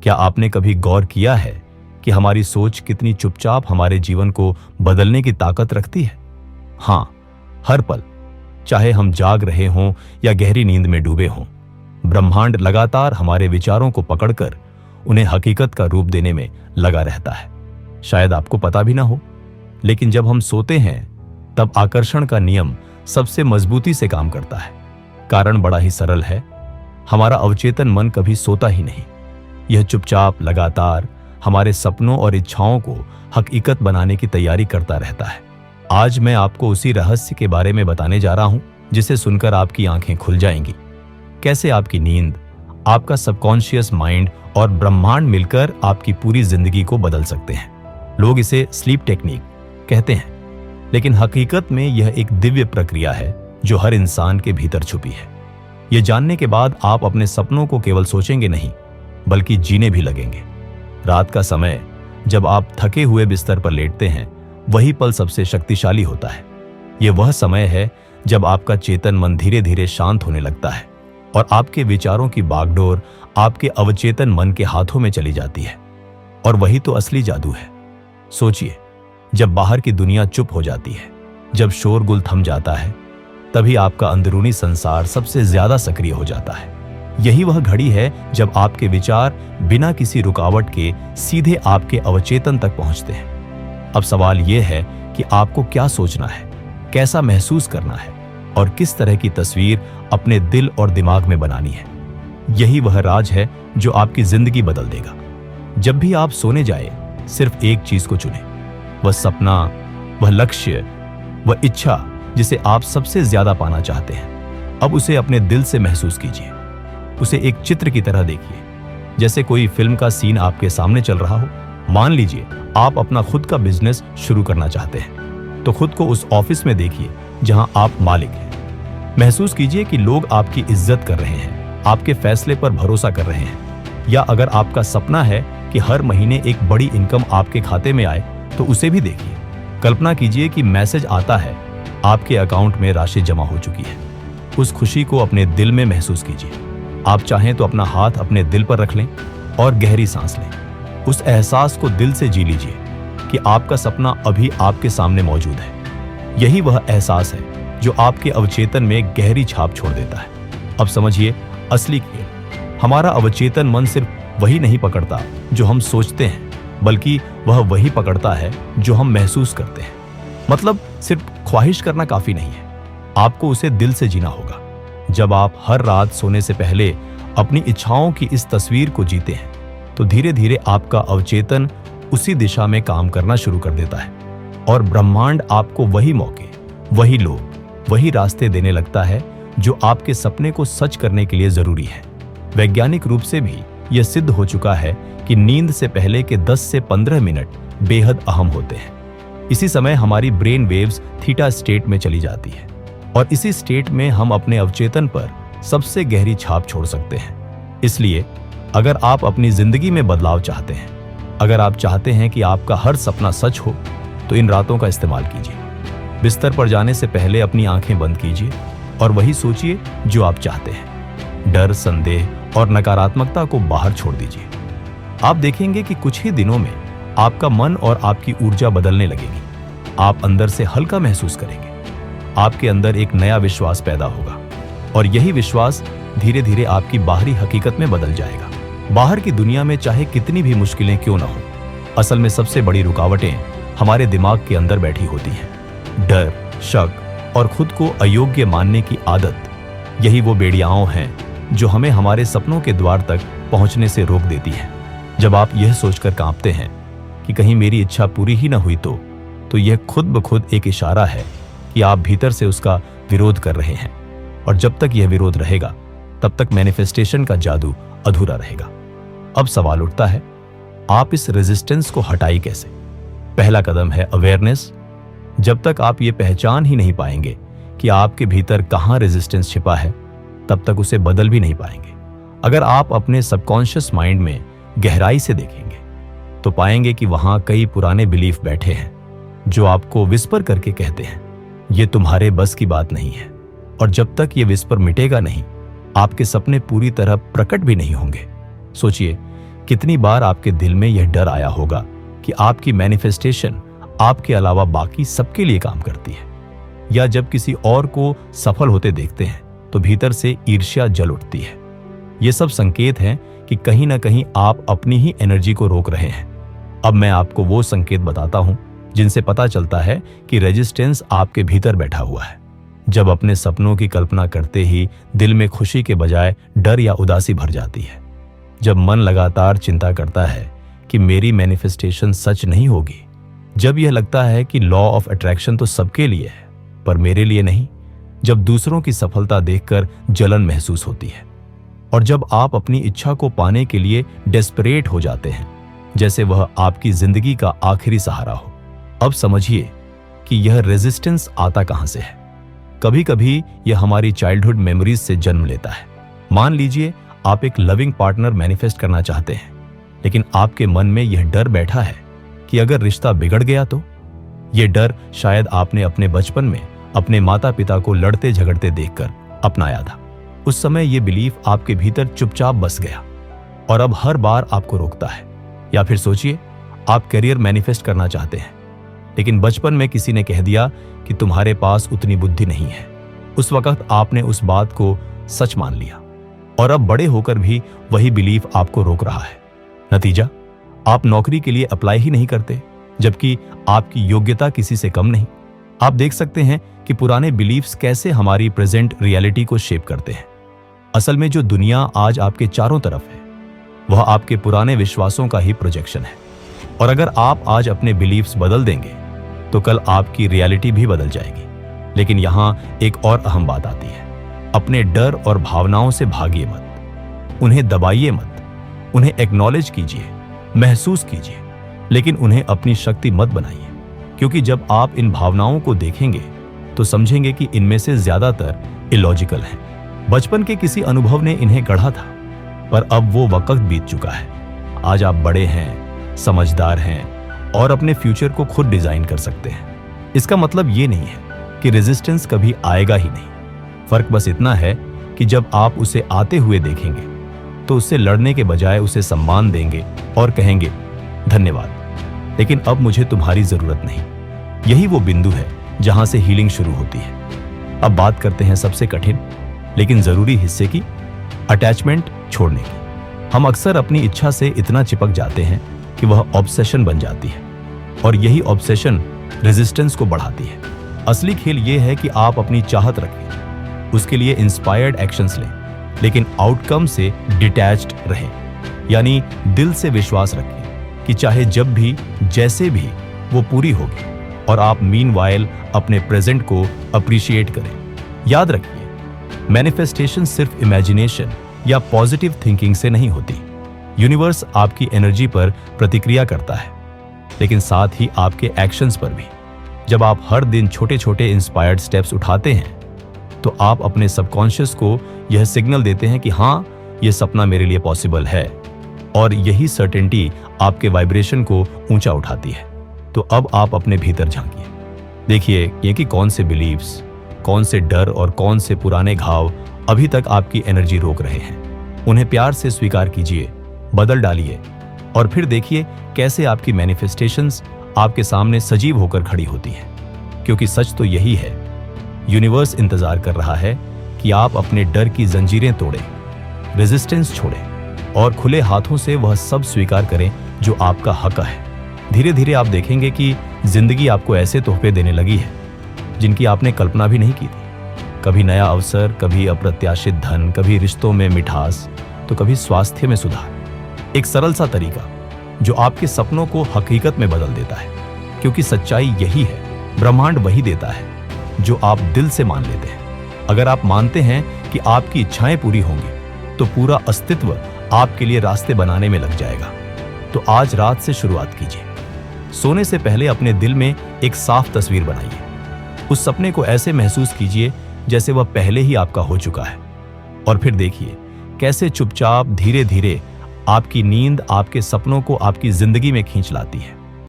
क्या आपने कभी गौर किया है कि हमारी सोच कितनी चुपचाप हमारे जीवन को बदलने की ताकत रखती है? हाँ, हर पल, चाहे हम जाग रहे हों या गहरी नींद में डूबे हों, ब्रह्मांड लगातार हमारे विचारों को पकड़कर उन्हें हकीकत का रूप देने में लगा रहता है। शायद आपको पता भी ना हो, लेकिन जब हम सोते हैं तब आकर्षण का नियम सबसे मजबूती से काम करता है। कारण बड़ा ही सरल है, हमारा अवचेतन मन कभी सोता ही नहीं। यह चुपचाप लगातार हमारे सपनों और इच्छाओं को हकीकत बनाने की तैयारी करता रहता है। आज मैं आपको उसी रहस्य के बारे में बताने जा रहा हूं जिसे सुनकर आपकी आंखें खुल जाएंगी। कैसे आपकी नींद, आपका सबकॉन्शियस माइंड और ब्रह्मांड मिलकर आपकी पूरी जिंदगी को बदल सकते हैं। लोग इसे स्लीप टेक्निक कहते हैं, लेकिन हकीकत में यह एक दिव्य प्रक्रिया है जो हर इंसान के भीतर छुपी है। यह जानने के बाद आप अपने सपनों को केवल सोचेंगे नहीं, बल्कि जीने भी लगेंगे। रात का समय जब आप थके हुए बिस्तर पर लेटते हैं, वही पल सबसे शक्तिशाली होता है। यह वह समय है जब आपका चेतन मन धीरे धीरे शांत होने लगता है और आपके विचारों की बागडोर आपके अवचेतन मन के हाथों में चली जाती है। और वही तो असली जादू है। सोचिए, जब बाहर की दुनिया चुप हो जाती है, जब शोरगुल थम जाता है, तभी आपका अंदरूनी संसार सबसे ज्यादा सक्रिय हो जाता है। यही वह घड़ी है जब आपके विचार बिना किसी रुकावट के सीधे आपके अवचेतन तक पहुंचते हैं। अब सवाल यह है कि आपको क्या सोचना है, कैसा महसूस करना है और किस तरह की तस्वीर अपने दिल और दिमाग में बनानी है। यही वह राज है जो आपकी जिंदगी बदल देगा। जब भी आप सोने जाए, सिर्फ एक चीज को चुनें, वह सपना, वह लक्ष्य, वह इच्छा जिसे आप सबसे ज्यादा पाना चाहते हैं। अब उसे अपने दिल से महसूस कीजिए। उसे एक चित्र की तरह देखिए, जैसे कोई फिल्म का सीन आपके सामने चल रहा हो। मान लीजिए आप अपना खुद का बिजनेस शुरू करना चाहते हैं, तो खुद को उस ऑफिस में देखिए जहां आप मालिक हैं। महसूस कीजिए कि लोग आपकी इज्जत कर रहे हैं, आपके फैसले पर भरोसा कर रहे हैं। या अगर आपका सपना है कि हर महीने एक बड़ी इनकम आपके खाते में आए, तो उसे भी देखिए। कल्पना कीजिए कि मैसेज आता है, आपके अकाउंट में राशि जमा हो चुकी है। उस खुशी को अपने दिल में महसूस कीजिए। आप चाहें तो अपना हाथ अपने दिल पर रख लें और गहरी सांस लें। उस एहसास को दिल से जी लीजिए कि आपका सपना अभी आपके सामने मौजूद है। यही वह एहसास है जो आपके अवचेतन में गहरी छाप छोड़ देता है। अब समझिए असली खेल। हमारा अवचेतन मन सिर्फ वही नहीं पकड़ता जो हम सोचते हैं, बल्कि वह वही पकड़ता है जो हम महसूस करते हैं। मतलब सिर्फ ख्वाहिश करना काफी नहीं है, आपको उसे दिल से जीना होगा। जब आप हर रात सोने से पहले अपनी इच्छाओं की इस तस्वीर को जीते हैं, तो धीरे धीरे आपका अवचेतन उसी दिशा में काम करना शुरू कर देता है और ब्रह्मांड आपको वही मौके, वही लोग, वही रास्ते देने लगता है जो आपके सपने को सच करने के लिए जरूरी है। वैज्ञानिक रूप से भी यह सिद्ध हो चुका है कि नींद से पहले के 10 से 15 मिनट बेहद अहम होते हैं। इसी समय हमारी ब्रेन वेव्स थीटा स्टेट में चली जाती है और इसी स्टेट में हम अपने अवचेतन पर सबसे गहरी छाप छोड़ सकते हैं। इसलिए अगर आप अपनी जिंदगी में बदलाव चाहते हैं, अगर आप चाहते हैं कि आपका हर सपना सच हो, तो इन रातों का इस्तेमाल कीजिए। बिस्तर पर जाने से पहले अपनी आंखें बंद कीजिए और वही सोचिए जो आप चाहते हैं। डर, संदेह और नकारात्मकता को बाहर छोड़ दीजिए। आप देखेंगे कि कुछ ही दिनों में आपका मन और आपकी ऊर्जा बदलने लगेगी। आप अंदर से हल्का महसूस करेंगे। आपके अंदर एक नया विश्वास पैदा होगा और यही विश्वास धीरे धीरे आपकी बाहरी हकीकत में बदल जाएगा। बाहर की दुनिया में चाहे कितनी भी मुश्किलें क्यों ना हो, असल में सबसे बड़ी रुकावटें हमारे दिमाग के अंदर बैठी होती हैं। डर, शक और खुद को अयोग्य मानने की आदत, यही वो बेड़ियाओं हैं जो हमें हमारे सपनों के द्वार तक पहुंचने से रोक देती है। जब आप यह सोचकर कांपते हैं कि कहीं मेरी इच्छा पूरी ही ना हुई तो यह खुद ब खुद एक इशारा है कि आप भीतर से उसका विरोध कर रहे हैं। और जब तक यह विरोध रहेगा, तब तक मैनिफेस्टेशन का जादू अधूरा रहेगा। अब सवाल उठता है, आप इस रेजिस्टेंस को हटाई कैसे? पहला कदम है अवेयरनेस। जब तक आप ये पहचान ही नहीं पाएंगे कि आपके भीतर कहाँ रेजिस्टेंस छिपा है, तब तक उसे बदल भी नहीं पाएंगे। अगर आप अपने सबकॉन्शियस माइंड में गहराई से देखेंगे, तो पाएंगे कि वहां कई पुराने बिलीफ बैठे हैं जो आपको विस्पर करके कहते हैं, ये तुम्हारे बस की बात नहीं है। और जब तक ये विस्पर मिटेगा नहीं, आपके सपने पूरी तरह प्रकट भी नहीं होंगे। सोचिए कितनी बार आपके दिल में यह डर आया होगा कि आपकी मैनिफेस्टेशन आपके अलावा बाकी सबके लिए काम करती है, या जब किसी और को सफल होते देखते हैं तो भीतर से ईर्ष्या जल उठती है। ये सब संकेत हैं कि कहीं ना कहीं आप अपनी ही एनर्जी को रोक रहे हैं। अब मैं आपको वो संकेत बताता हूं जिनसे पता चलता है कि रेजिस्टेंस आपके भीतर बैठा हुआ है। जब अपने सपनों की कल्पना करते ही दिल में खुशी के बजाय डर या उदासी भर जाती है। जब मन लगातार चिंता करता है कि मेरी मैनिफेस्टेशन सच नहीं होगी। जब यह लगता है कि लॉ ऑफ अट्रैक्शन तो सबके लिए है पर मेरे लिए नहीं। जब दूसरों की सफलता देखकर जलन महसूस होती है। और जब आप अपनी इच्छा को पाने के लिए डेस्परेट हो जाते हैं, जैसे वह आपकी जिंदगी का आखिरी सहारा हो। अब समझिए कि यह रेजिस्टेंस आता कहां से है। कभी कभी यह हमारी चाइल्डहुड मेमोरीज से जन्म लेता है। मान लीजिए आप एक लविंग पार्टनर मैनिफेस्ट करना चाहते हैं, लेकिन आपके मन में यह डर बैठा है कि अगर रिश्ता बिगड़ गया तो। यह डर शायद आपने अपने बचपन में अपने माता पिता को लड़ते झगड़ते देखकर अपनाया था। उस समय यह बिलीफ आपके भीतर चुपचाप बस गया और अब हर बार आपको रोकता है। या फिर सोचिए आप करियर मैनिफेस्ट करना चाहते हैं, लेकिन बचपन में किसी ने कह दिया कि तुम्हारे पास उतनी बुद्धि नहीं है। उस वक्त आपने उस बात को सच मान लिया और अब बड़े होकर भी वही बिलीफ आपको रोक रहा है। नतीजा, आप नौकरी के लिए अप्लाई ही नहीं करते, जबकि आपकी योग्यता किसी से कम नहीं। आप देख सकते हैं कि पुराने बिलीफ्स कैसे हमारी प्रेजेंट रियलिटी को शेप करते हैं। असल में जो दुनिया आज आपके चारों तरफ है, वह आपके पुराने विश्वासों का ही प्रोजेक्शन है। और अगर आप आज अपने बिलीफ्स बदल देंगे तो कल आपकी रियलिटी भी बदल जाएगी। लेकिन यहां एक और अहम बात आती है। अपने डर और भावनाओं से भागिए मत, उन्हें दबाइए मत। उन्हें एक्नॉलेज कीजिए, महसूस कीजिए, लेकिन उन्हें अपनी शक्ति मत बनाइए। क्योंकि जब आप इन भावनाओं को देखेंगे तो समझेंगे कि इनमें से ज्यादातर इलॉजिकल हैं। बचपन के किसी अनुभव ने इन्हें गढ़ा था, पर अब वो वक्त बीत चुका है। आज आप बड़े हैं, समझदार हैं और अपने फ्यूचर को खुद डिजाइन कर सकते हैं। इसका मतलब ये नहीं है कि रेजिस्टेंस कभी आएगा ही नहीं। फर्क बस इतना है कि जब आप उसे आते हुए देखेंगे तो उससे लड़ने के बजाय उसे सम्मान देंगे और कहेंगे धन्यवाद, लेकिन अब मुझे तुम्हारी जरूरत नहीं। यही वो बिंदु है जहां से हीलिंग शुरू होती है। अब बात करते हैं सबसे कठिन लेकिन जरूरी हिस्से की, अटैचमेंट छोड़ने की। हम अक्सर अपनी इच्छा से इतना चिपक जाते हैं कि वह ऑब्सेशन बन जाती है और यही ऑब्सेशन रेजिस्टेंस को बढ़ाती है। असली खेल यह है कि आप अपनी चाहत रखें, उसके लिए इंस्पायर्ड एक्शंस लें, लेकिन आउटकम से डिटैच्ड रहें। यानी दिल से विश्वास रखें कि चाहे जब भी जैसे भी वो पूरी होगी, और आप मीनवाइल अपने प्रेजेंट को अप्रिशिएट करें। याद रखिए, मैनिफेस्टेशन सिर्फ इमेजिनेशन या पॉजिटिव थिंकिंग से नहीं होती। यूनिवर्स आपकी एनर्जी पर प्रतिक्रिया करता है, लेकिन साथ ही आपके एक्शंस पर भी। जब आप हर दिन छोटे छोटे इंस्पायर्ड स्टेप्स उठाते हैं तो आप अपने सबकॉन्शियस को यह सिग्नल देते हैं कि हाँ, यह सपना मेरे लिए पॉसिबल है। और यही सर्टेनिटी आपके वाइब्रेशन को ऊंचा उठाती है। तो अब आप अपने भीतर झांकिए, देखिए ये कि कौन से बिलीव्स, कौन से डर और कौन से पुराने घाव अभी तक आपकी एनर्जी रोक रहे हैं। उन्हें प्यार से स्वीकार कीजिए, बदल डालिए और फिर देखिए कैसे आपकी मैनिफेस्टेशंस आपके सामने सजीव होकर खड़ी होती है। क्योंकि सच तो यही है, यूनिवर्स इंतजार कर रहा है कि आप अपने डर की जंजीरें तोड़ें, रेजिस्टेंस छोड़ें और खुले हाथों से वह सब स्वीकार करें जो आपका हक है। धीरे धीरे आप देखेंगे कि जिंदगी आपको ऐसे तोहफे देने लगी है जिनकी आपने कल्पना भी नहीं की थी। कभी नया अवसर, कभी अप्रत्याशित धन, कभी रिश्तों में मिठास, तो कभी स्वास्थ्य में सुधार। एक सरल सा तरीका जो आपके सपनों को हकीकत में बदल देता है। क्योंकि सच्चाई यही है, ब्रह्मांड वही देता है जो आप दिल से मान लेते हैं। अगर आप मानते हैं कि आपकी इच्छाएं पूरी होंगी तो पूरा अस्तित्व आपके लिए रास्ते बनाने में लग जाएगा। तो आज रात से शुरुआत कीजिए। सोने से पहले अपने दिल में एक साफ तस्वीर बनाइए। उस सपने को ऐसे महसूस कीजिए जैसे वह पहले ही आपका हो चुका है। और फिर देखिए कैसे चुपचाप धीरे धीरे आपकी नींद आपके सपनों को आपकी जिंदगी में खींच लाती है।